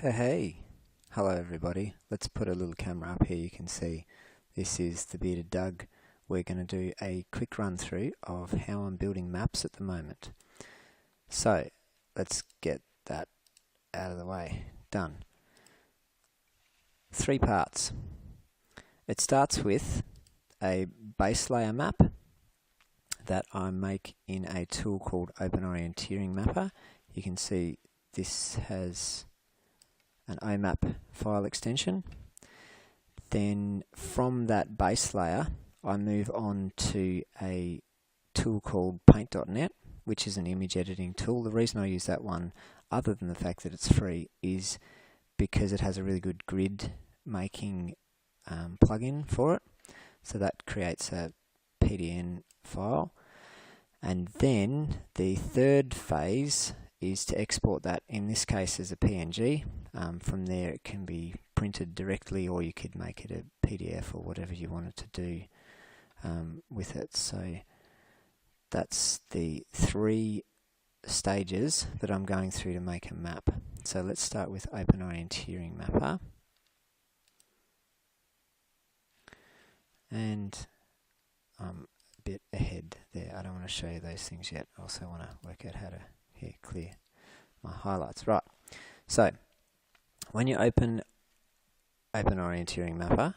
Hey, hello everybody. Let's put a little camera up here. You can see this is the Bearded Doug. We're going to do a quick run through of how I'm building maps at the moment. So let's get that out of the way. Done. 3 parts. It starts with a base layer map that I make in a tool called openorienteeringmapper. You can see this has an OMAP file extension. Then from that base layer I move on to a tool called paint.net, which is an image editing tool. The reason I use that one, other than the fact that it's free, is because it has a really good grid making plugin for it. So that creates a PDN file, and then the third phase is to export that, in this case as a PNG. From there it can be printed directly, or you could make it a PDF or whatever you wanted to do with it. So that's the 3 stages that I'm going through to make a map. So let's start with openorienteeringmapper. And I'm a bit ahead there. I don't want to show you those things yet. I also want to work out how to clear my highlights. Right, so when you open openorienteeringmapper,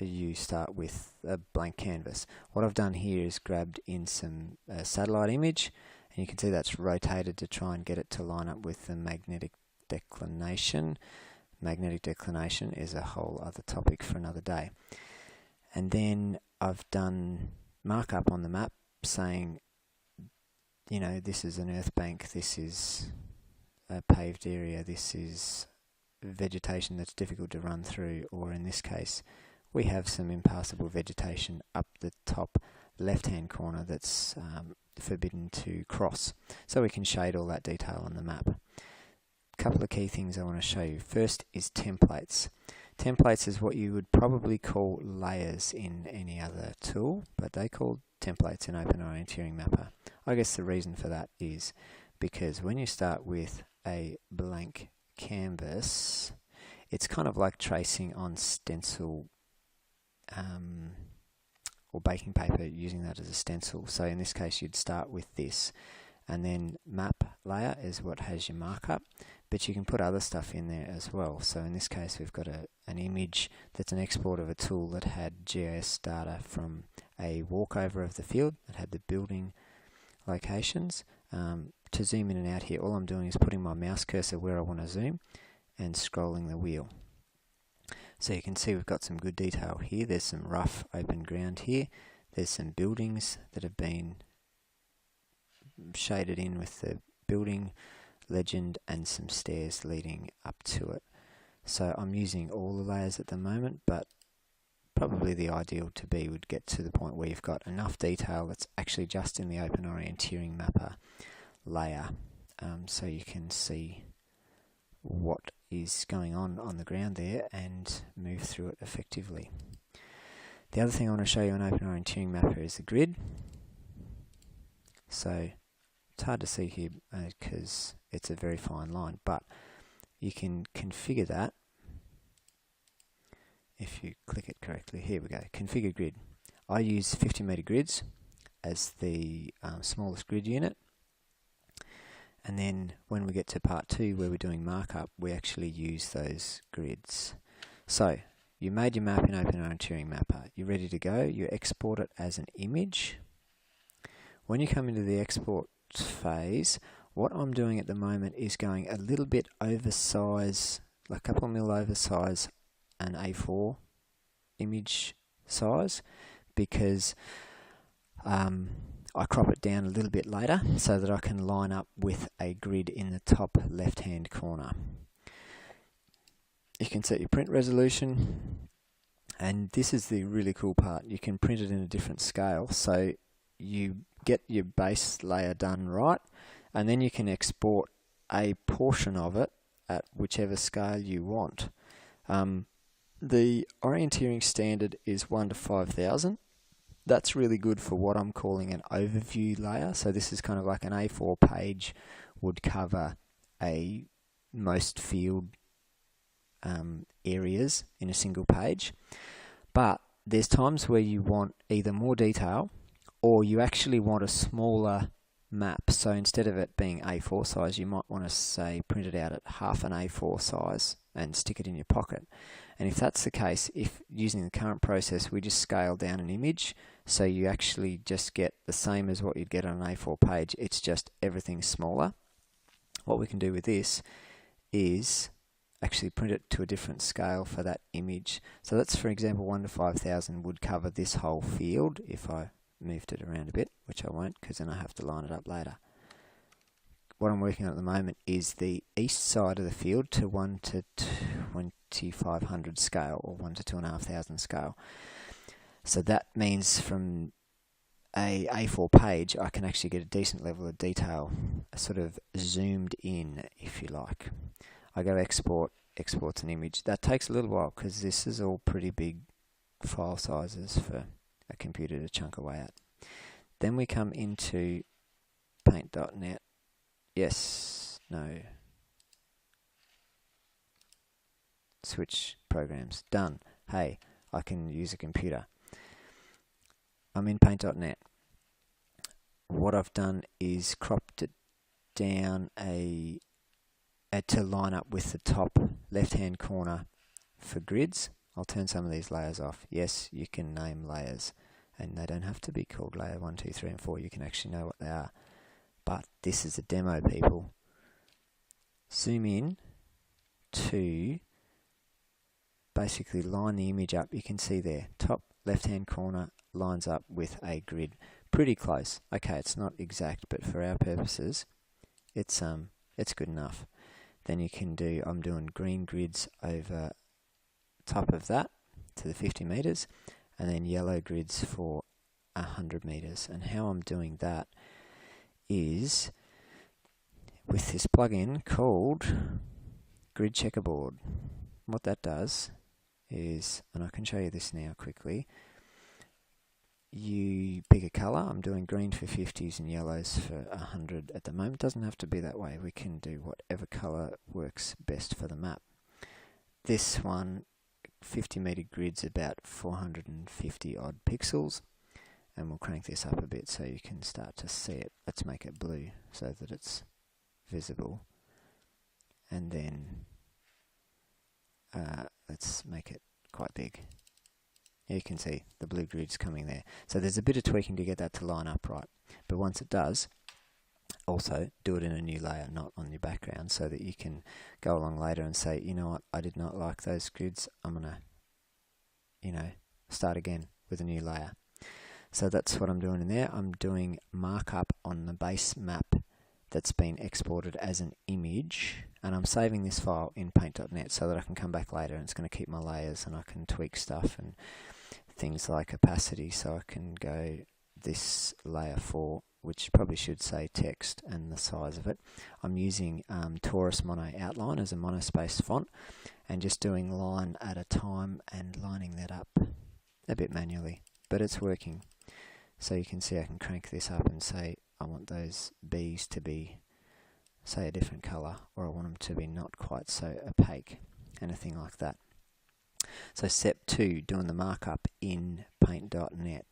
you start with a blank canvas. What I've done here is grabbed in some satellite image, and you can see that's rotated to try and get it to line up with the magnetic declination. Magnetic declination is a whole other topic for another day. And then I've done markup on the map saying, you know, this is an earth bank, this is a paved area, this is vegetation that's difficult to run through, or in this case we have some impassable vegetation up the top left hand corner that's forbidden to cross. So we can shade all that detail on the map. A couple of key things I want to show you. First is templates. Templates is what you would probably call layers in any other tool, but they call templates in openorienteeringmapper. I guess the reason for that is because when you start with a blank canvas, it's kind of like tracing on stencil or baking paper, using that as a stencil. So in this case you'd start with this, and then map layer is what has your markup, but you can put other stuff in there as well. So in this case we've got an image that's an export of a tool that had GIS data from a walkover of the field that had the building locations. To zoom in and out here, all I'm doing is putting my mouse cursor where I want to zoom and scrolling the wheel. So you can see we've got some good detail here. There's some rough open ground here. There's some buildings that have been shaded in with the building legend and some stairs leading up to it. So I'm using all the layers at the moment, but probably the ideal to be would get to the point where you've got enough detail that's actually just in the openorienteeringmapper layer, so you can see what is going on the ground there and move through it effectively. The other thing I want to show you on openorienteeringmapper is the grid. So it's hard to see here because it's a very fine line, but you can configure that if you click it correctly. Here we go, configure grid. I use 50 meter grids as the smallest grid unit, and then when we get to part 2 where we're doing markup, we actually use those grids. So you made your map in openorienteeringmapper, you're ready to go, you export it as an image. When you come into the export phase, what I'm doing at the moment is going a little bit oversize, like a couple of mil oversize an A4 image size, because I crop it down a little bit later so that I can line up with a grid in the top left hand corner. You can set your print resolution, and this is the really cool part. You can print it in a different scale, so you get your base layer done right, and then you can export a portion of it at whichever scale you want. The orienteering standard is 1 to 5,000. That's really good for what I'm calling an overview layer. So this is kind of like an A4 page would cover a most field areas in a single page. But there's times where you want either more detail or you actually want a smaller map. So instead of it being A4 size, you might want to say print it out at half an A4 size and stick it in your pocket. And if that's the case, if using the current process, we just scale down an image, so you actually just get the same as what you'd get on an A4 page, it's just everything smaller. What we can do with this is actually print it to a different scale for that image. So that's, for example, 1 to 5,000 would cover this whole field if I moved it around a bit, which I won't because then I have to line it up later. What I'm working on at the moment is the east side of the field to 1 to 2500 scale, or 1 to 2500 scale. So that means from a A4 page I can actually get a decent level of detail, sort of zoomed in, if you like. I go exports an image. That takes a little while because this is all pretty big file sizes for a computer to chunk away at. Then we come into paint.net. Yes, no. Switch programs. Done. Hey, I can use a computer. I'm in paint.net. What I've done is cropped it down to line up with the top left-hand corner for grids. I'll turn some of these layers off. Yes, you can name layers, and they don't have to be called layer 1, 2, 3, and 4. You can actually know what they are. But this is a demo, people. Zoom in to basically line the image up. You can see there, top left-hand corner lines up with a grid. Pretty close. Okay, it's not exact, but for our purposes, it's good enough. Then you can do, I'm doing green grids over top of that to the 50 meters, and then yellow grids for 100 meters. And how I'm doing that is with this plugin called Grid Checkerboard. What that does is, and I can show you this now quickly, you pick a colour. I'm doing green for 50s and yellows for 100 at the moment. It doesn't have to be that way. We can do whatever colour works best for the map. This one, 50 metre grid's about 450 odd pixels, and we'll crank this up a bit so you can start to see it. Let's make it blue so that it's visible, and then let's make it quite big. You can see the blue grid's coming there. So there's a bit of tweaking to get that to line up right. But once it does, also do it in a new layer, not on your background, so that you can go along later and say, you know what, I did not like those grids. I'm going to, start again with a new layer. So that's what I'm doing in there. I'm doing markup on the base map that's been exported as an image, and I'm saving this file in paint.net so that I can come back later and it's going to keep my layers and I can tweak stuff and things like opacity. So I can go this layer 4, which probably should say text, and the size of it. I'm using Taurus Mono Outline as a monospace font and just doing line at a time and lining that up a bit manually, but it's working. So you can see I can crank this up and say I want those B's to be, say, a different colour, or I want them to be not quite so opaque, anything like that. So step 2, doing the markup in paint.net.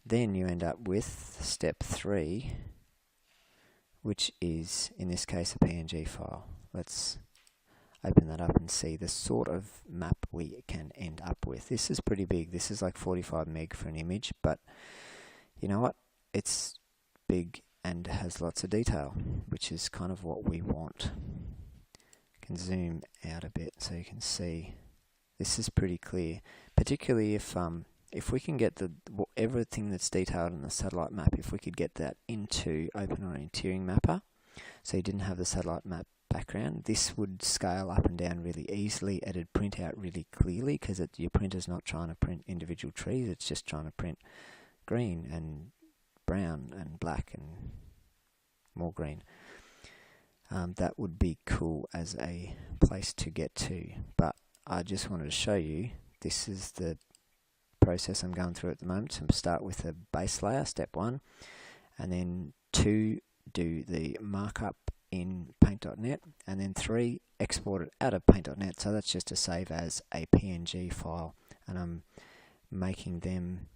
Then you end up with step 3, which is, in this case, a PNG file. Let's open that up and see the sort of map we can end up with. This is pretty big. This is like 45 meg for an image, but you know what? It's big and has lots of detail, which is kind of what we want. Can zoom out a bit so you can see this is pretty clear, particularly if we can get everything that's detailed in the satellite map, if we could get that into openorienteeringmapper, so you didn't have the satellite map background, this would scale up and down really easily. It'd print out really clearly because your printer's not trying to print individual trees, it's just trying to print green and brown and black and more green. That would be cool as a place to get to, but I just wanted to show you this is the process I'm going through at the moment. So start with a base layer, step 1, and then 2, do the markup in paint.net, and then 3, export it out of paint.net. So that's just to save as a PNG file, and I'm making them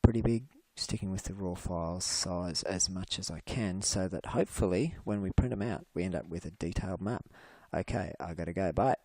pretty big, sticking with the raw file size as much as I can, so that hopefully when we print them out we end up with a detailed map. Okay, I gotta go, bye.